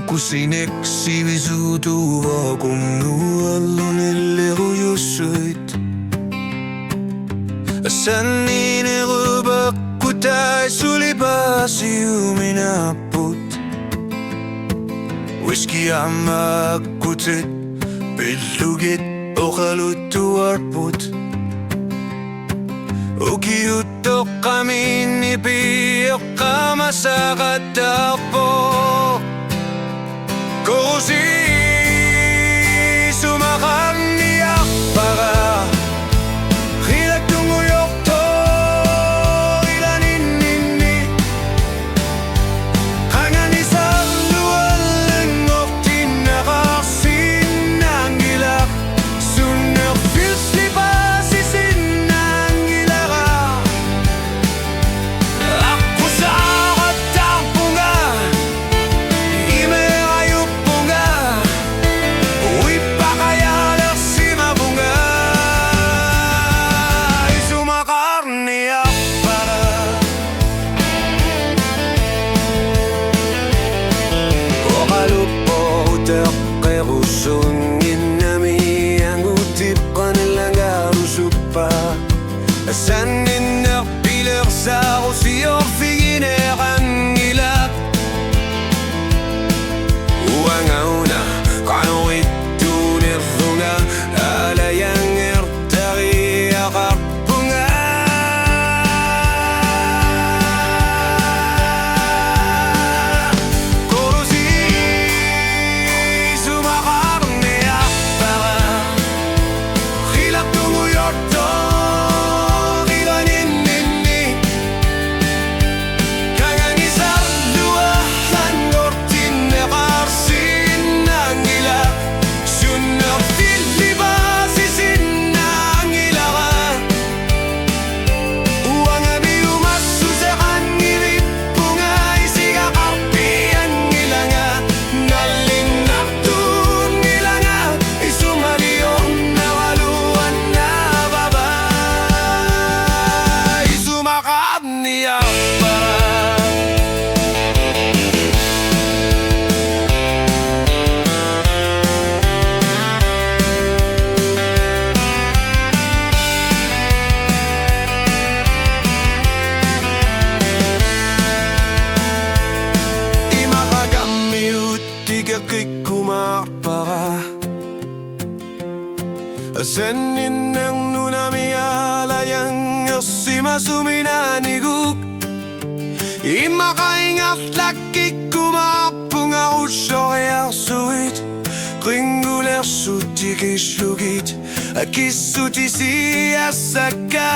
Kusinek sivisuutuva kun nuallonille hujussuit. Sannine rubakku tai sulipasiuminaput. Whisky ammakkutit, pillugit oqaluttuarput. Ukiuttoqqamiinni piiqqamasaqattaarpo. Korusi sumaqarniarpara. Hilaktunguyorto ilaninninni. Qangani salluallengortinnaqarsinnangilaq. Sunnerfilslipasisinnangilaqa. Aqusaaqattarpunga. Imerayuppunga. Uippaqayalersimapunga. Isumaqarniarpara. Oqaluppo uteqqerussunginnami angutipqanillangarusuppa. Sanninnerpilersarusiorfiginerangilaq. Uangauna qanuittuunirrunga alayangertariaqarpunga. Korusi sumaqarniarpara. Hilaktunguyorto ilaninninni. Qangani salluallengortinnaqarsinnangilaq. Sunnerfillipasisinnangilaqa. Uangabiumassuseqannirippunga isigaqarpiangilanga. Nallinnartuungilanga isumaliornaqaluannababa. Isumaqarniarpara. Imaqagammiuttikaqikkumaarpara. Sanninnang nunamialayangersimasuminaniguk. Imaqaingarlakkikkumaarpunga ussoriarsuit. Qingulersuttikillugit. Kissutisiassakka.